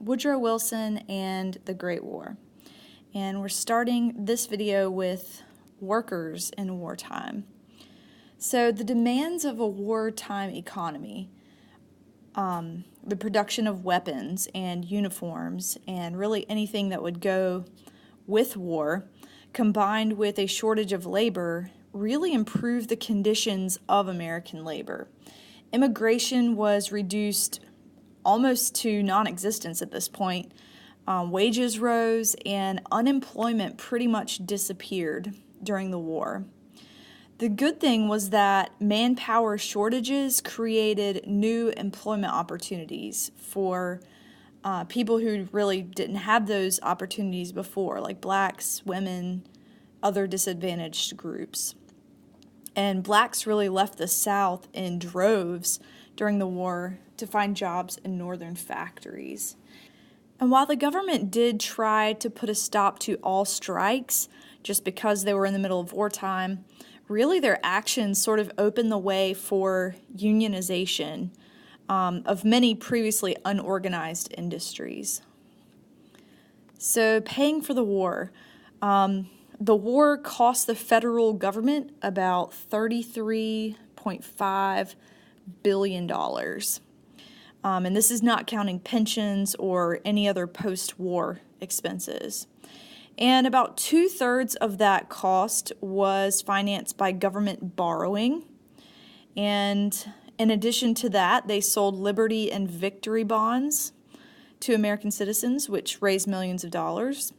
Woodrow Wilson and the Great War. And we're starting this video with workers in wartime. So the demands of a wartime economy, the production of weapons and uniforms and really anything that would go with war, combined with a shortage of labor, really improved the conditions of American labor. Immigration was reduced almost to non-existence at this point. Wages rose and unemployment pretty much disappeared during the war. The good thing was that manpower shortages created new employment opportunities for people who really didn't have those opportunities before, like blacks, women, other disadvantaged groups. And blacks really left the South in droves during the war to find jobs in northern factories. And while the government did try to put a stop to all strikes just because they were in the middle of wartime, really their actions sort of opened the way for unionization of many previously unorganized industries. So paying for the war. The war cost the federal government about $33.5 billion. And this is not counting pensions or any other post-war expenses. And about 2/3 of that cost was financed by government borrowing. And in addition to that, they sold Liberty and Victory bonds to American citizens, which raised millions of dollars.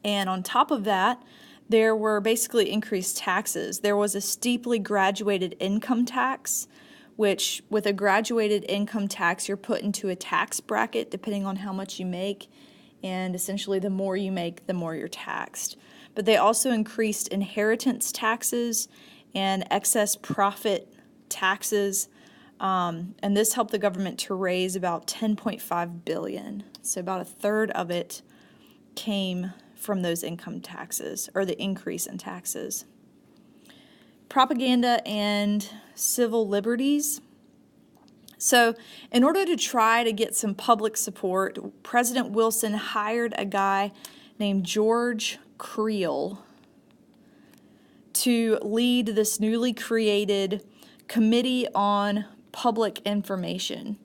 And on top of that, there were basically increased taxes. There was a steeply graduated income tax, which with a graduated income tax, you're put into a tax bracket depending on how much you make. And essentially, the more you make, the more you're taxed. But they also increased inheritance taxes and excess profit taxes. And this helped the government to raise about $10.5 billion. So about a third of it came from those income taxes, or the increase in taxes. Propaganda and civil liberties. So in order to try to get some public support, President Wilson hired a guy named George Creel to lead this newly created Committee on Public Information.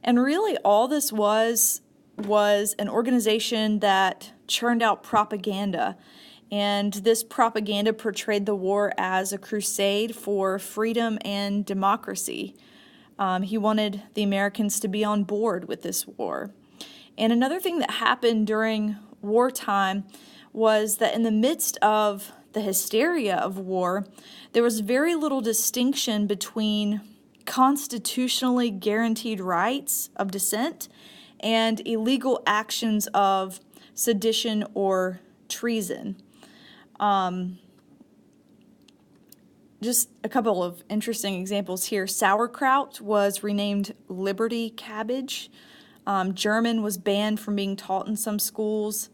And really all this was an organization that churned out propaganda. And this propaganda portrayed the war as a crusade for freedom and democracy. He wanted the Americans to be on board with this war. And another thing that happened during wartime was that in the midst of the hysteria of war, there was very little distinction between constitutionally guaranteed rights of dissent and illegal actions of sedition or treason. Just a couple of interesting examples here. Sauerkraut was renamed Liberty Cabbage. German was banned from being taught in some schools.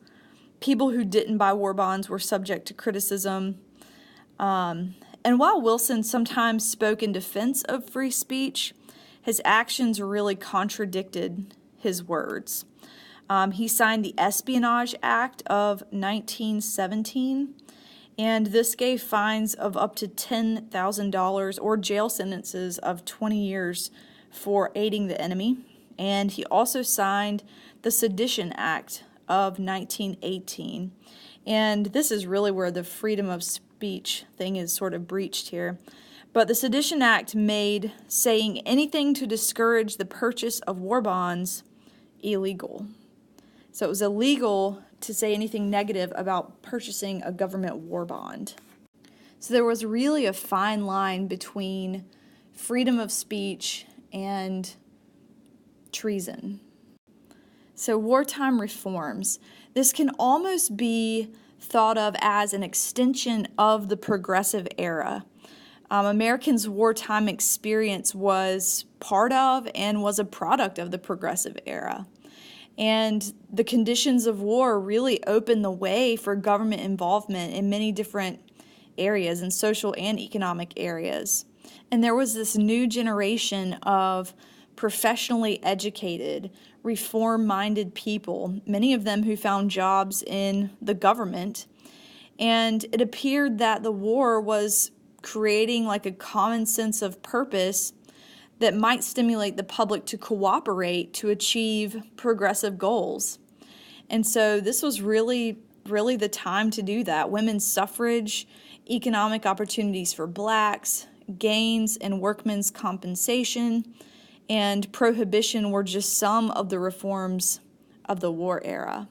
People who didn't buy war bonds were subject to criticism. And while Wilson sometimes spoke in defense of free speech, his actions really contradicted his words. He signed the Espionage Act of 1917, and this gave fines of up to $10,000 or jail sentences of 20 years for aiding the enemy. And he also signed the Sedition Act of 1918. And this is really where the freedom of speech thing is sort of breached here. But the Sedition Act made saying anything to discourage the purchase of war bonds illegal. So it was illegal to say anything negative about purchasing a government war bond. So there was really a fine line between freedom of speech and treason. So wartime reforms. This can almost be thought of as an extension of the progressive era. Americans' wartime experience was part of and was a product of the progressive era. And the conditions of war really opened the way for government involvement in many different areas, in social and economic areas. And there was this new generation of professionally educated, reform-minded people, many of them who found jobs in the government. And it appeared that the war was creating like a common sense of purpose that might stimulate the public to cooperate to achieve progressive goals. And so this was really the time to do that. Women's suffrage, economic opportunities for blacks, gains in workmen's compensation, and prohibition were just some of the reforms of the war era.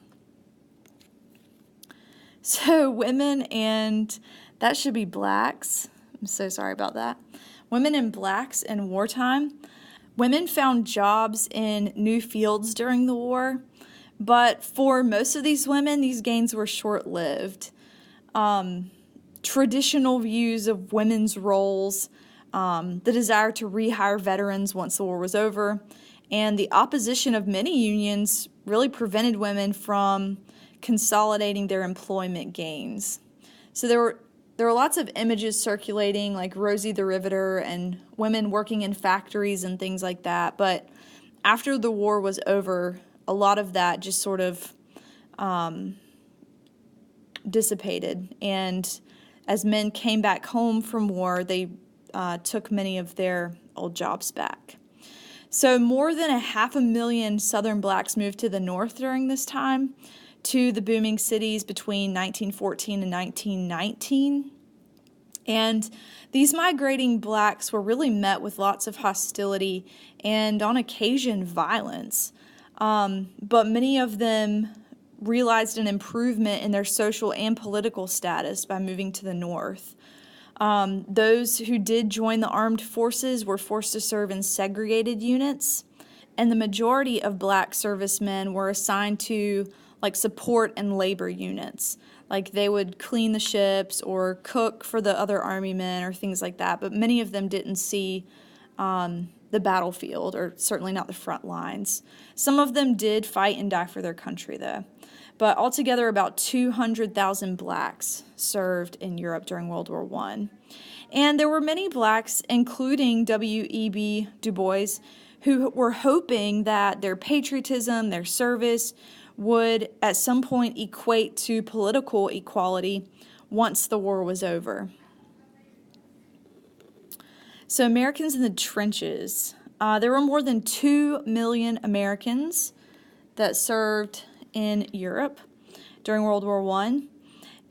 So women and, that should be blacks. I'm so sorry about that. Women and blacks in wartime. Women found jobs in new fields during the war, but for most of these women, these gains were short-lived. Traditional views of women's roles, the desire to rehire veterans once the war was over, and the opposition of many unions really prevented women from consolidating their employment gains. So there were lots of images circulating, like Rosie the Riveter and women working in factories and things like that. But after the war was over, a lot of that just sort of dissipated. And as men came back home from war, they took many of their old jobs back. So more than 500,000 Southern blacks moved to the North during this time, to the booming cities between 1914 and 1919. And these migrating blacks were really met with lots of hostility and on occasion violence. But many of them realized an improvement in their social and political status by moving to the North. Those who did join the armed forces were forced to serve in segregated units, and the majority of black servicemen were assigned to like support and labor units. Like they would clean the ships or cook for the other army men or things like that, but many of them didn't see the battlefield, or certainly not the front lines. Some of them did fight and die for their country though. But altogether about 200,000 blacks served in Europe during World War I. And there were many blacks, including W.E.B. Du Bois, who were hoping that their patriotism, their service, would at some point equate to political equality once the war was over. So Americans in the trenches. There were more than 2 million Americans that served in Europe during World War I.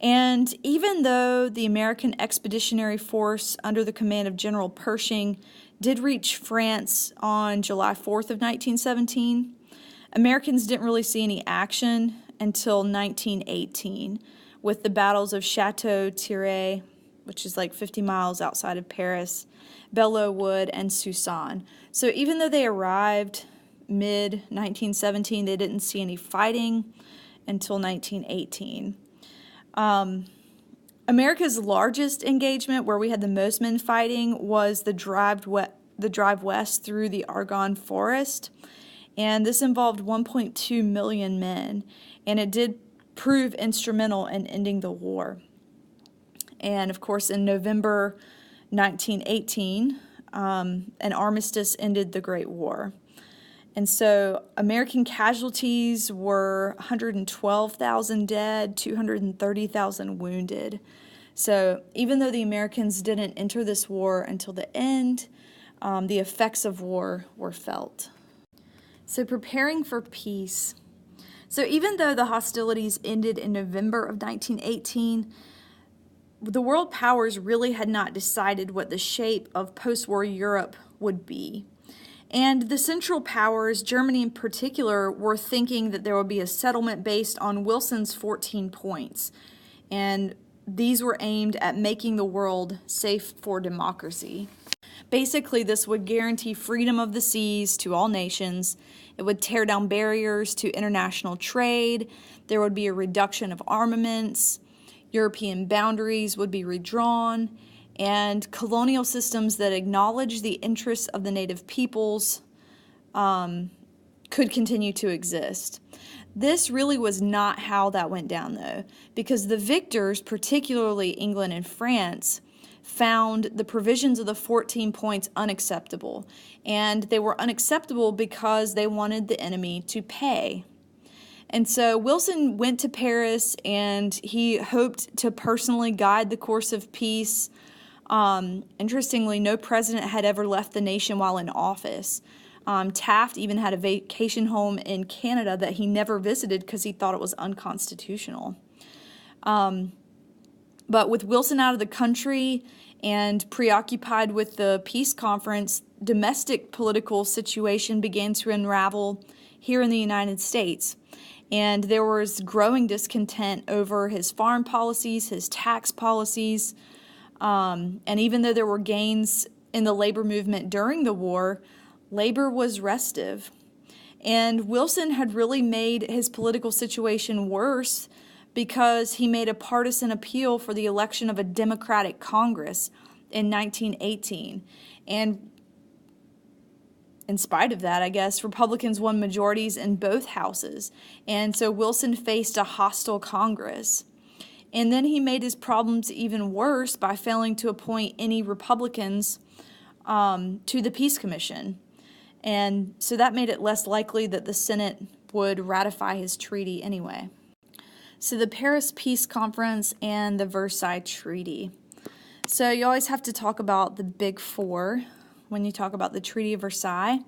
And even though the American Expeditionary Force under the command of General Pershing did reach France on July 4th of 1917, Americans didn't really see any action until 1918 with the battles of Chateau Thierry, which is like 50 miles outside of Paris, Belleau Wood, and Soissons. So even though they arrived mid-1917, they didn't see any fighting until 1918. America's largest engagement, where we had the most men fighting, was the drive west through the Argonne Forest. And this involved 1.2 million men, and it did prove instrumental in ending the war. And of course, in November 1918, an armistice ended the Great War. And so American casualties were 112,000 dead, 230,000 wounded. So even though the Americans didn't enter this war until the end, the effects of war were felt. So preparing for peace. So even though the hostilities ended in November of 1918, the world powers really had not decided what the shape of post-war Europe would be. And the Central Powers, Germany in particular, were thinking that there would be a settlement based on Wilson's 14 points. And these were aimed at making the world safe for democracy. Basically, this would guarantee freedom of the seas to all nations. It would tear down barriers to international trade. There would be a reduction of armaments. European boundaries would be redrawn. And colonial systems that acknowledge the interests of the native peoples could continue to exist. This really was not how that went down, though, because the victors, particularly England and France, found the provisions of the 14 points unacceptable. And they were unacceptable because they wanted the enemy to pay. And so Wilson went to Paris, and he hoped to personally guide the course of peace. Interestingly, no president had ever left the nation while in office. Taft even had a vacation home in Canada that he never visited because he thought it was unconstitutional. But with Wilson out of the country and preoccupied with the peace conference, domestic political situation began to unravel here in the United States. And there was growing discontent over his foreign policies, his tax policies, and even though there were gains in the labor movement during the war, labor was restive. And Wilson had really made his political situation worse because he made a partisan appeal for the election of a Democratic Congress in 1918. And in spite of that, I guess, Republicans won majorities in both houses. And so Wilson faced a hostile Congress. And then he made his problems even worse by failing to appoint any Republicans to the Peace Commission. And so that made it less likely that the Senate would ratify his treaty anyway. So the Paris Peace Conference and the Versailles Treaty. So you always have to talk about the Big Four when you talk about the Treaty of Versailles.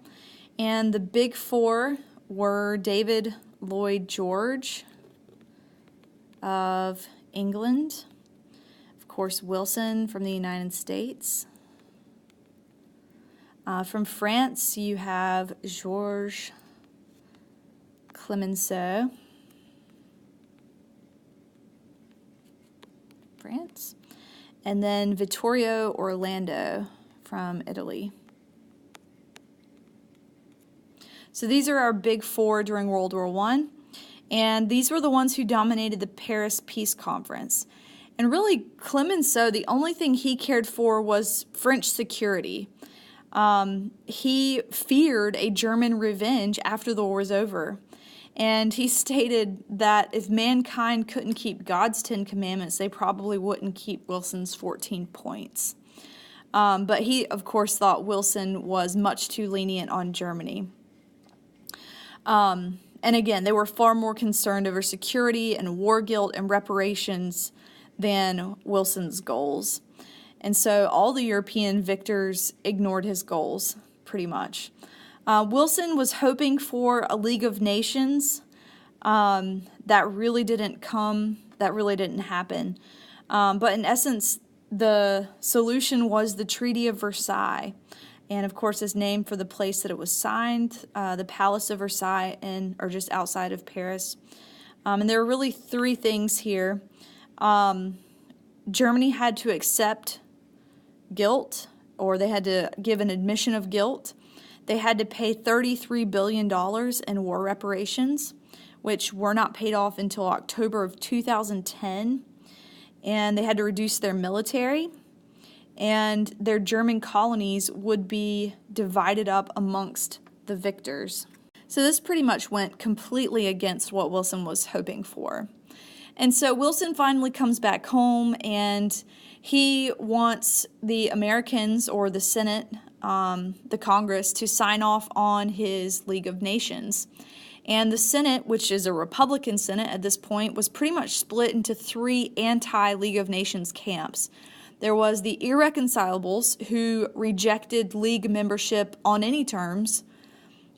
And the Big Four were David Lloyd George of England, of course Wilson from the United States. From France, you have Georges Clemenceau, France, and then Vittorio Orlando from Italy. So these are our Big Four during World War I, and these were the ones who dominated the Paris Peace Conference. And really, Clemenceau, the only thing he cared for was French security. He feared a German revenge after the war was over. And he stated that if mankind couldn't keep God's 10 Commandments, they probably wouldn't keep Wilson's 14 points. But he, of course, thought Wilson was much too lenient on Germany. And again, they were far more concerned over security and war guilt and reparations than Wilson's goals. And so all the European victors ignored his goals, pretty much. Wilson was hoping for a League of Nations. That really didn't happen. But in essence, the solution was the Treaty of Versailles. And of course, is named for the place that it was signed, the Palace of Versailles, or just outside of Paris. And there are really three things here. Germany had to accept guilt, or they had to give an admission of guilt. They had to pay $33 billion in war reparations, which were not paid off until October of 2010. And they had to reduce their military, and their German colonies would be divided up amongst the victors. So this pretty much went completely against what Wilson was hoping for. And so Wilson finally comes back home, and he wants the Americans, or the Senate, the Congress, to sign off on his League of Nations. And the Senate, which is a Republican Senate at this point, was pretty much split into three anti-League of Nations camps. There was the irreconcilables, who rejected League membership on any terms,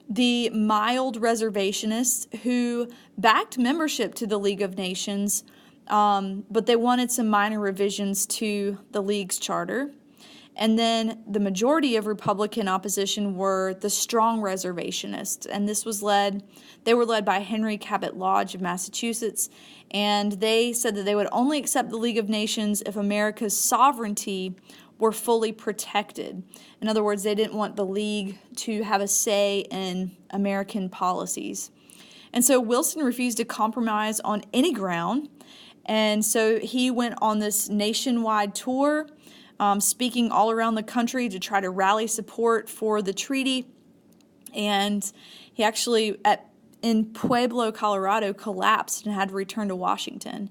the mild reservationists, who backed membership to the League of Nations, but they wanted some minor revisions to the League's charter. And then the majority of Republican opposition were the strong reservationists, and they were led by Henry Cabot Lodge of Massachusetts, and they said that they would only accept the League of Nations if America's sovereignty were fully protected. In other words, they didn't want the League to have a say in American policies. And so Wilson refused to compromise on any ground, and so he went on this nationwide tour, speaking all around the country to try to rally support for the treaty. And he actually, in Pueblo, Colorado, collapsed and had to return to Washington.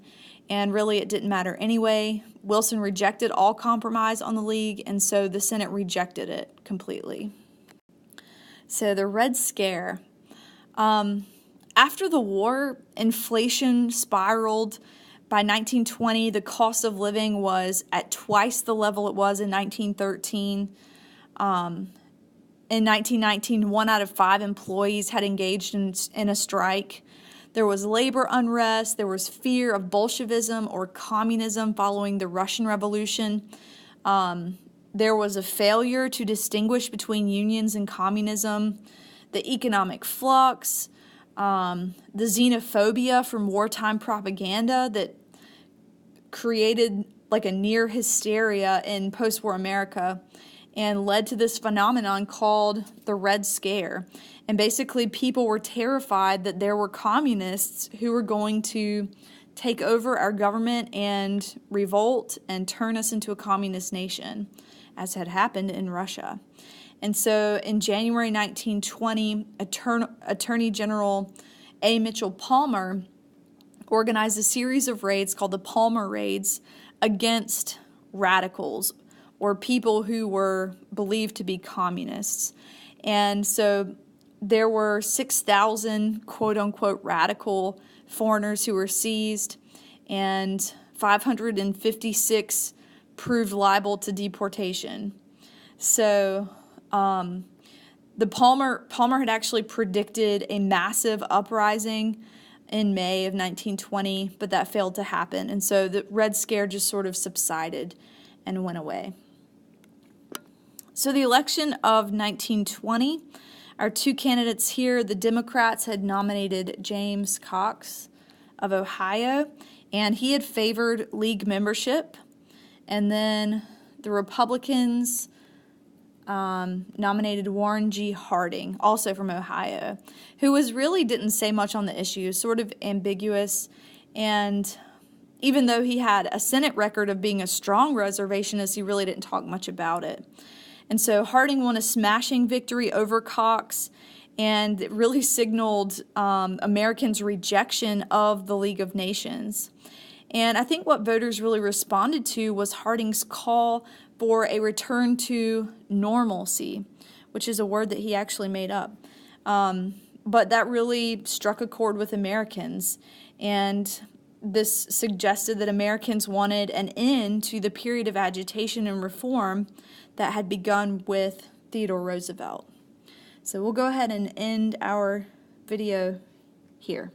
And really, it didn't matter anyway. Wilson rejected all compromise on the League, and so the Senate rejected it completely. So the Red Scare. After the war, inflation spiraled. By 1920, the cost of living was at twice the level it was in 1913. In 1919, 1 out of 5 employees had engaged in a strike. There was labor unrest. There was fear of Bolshevism or communism following the Russian Revolution. There was a failure to distinguish between unions and communism. The economic flux, the xenophobia from wartime propaganda that created like a near hysteria in post-war America and led to this phenomenon called the Red Scare. And basically people were terrified that there were communists who were going to take over our government and revolt and turn us into a communist nation, as had happened in Russia. And so in January 1920, Attorney General A. Mitchell Palmer organized a series of raids called the Palmer Raids against radicals or people who were believed to be communists. And so there were 6,000 quote-unquote radical foreigners who were seized, and 556 proved liable to deportation. So the Palmer had actually predicted a massive uprising in May of 1920, but that failed to happen. And so the Red Scare just sort of subsided and went away. So the election of 1920, our two candidates here, the Democrats had nominated James Cox of Ohio, and he had favored League membership. And then the Republicans nominated Warren G. Harding, also from Ohio, who didn't say much on the issue, sort of ambiguous. And even though he had a Senate record of being a strong reservationist, he really didn't talk much about it. And so Harding won a smashing victory over Cox, and it really signaled Americans' rejection of the League of Nations. And I think what voters really responded to was Harding's call for a return to normalcy, which is a word that he actually made up. But that really struck a chord with Americans, and this suggested that Americans wanted an end to the period of agitation and reform that had begun with Theodore Roosevelt. So we'll go ahead and end our video here.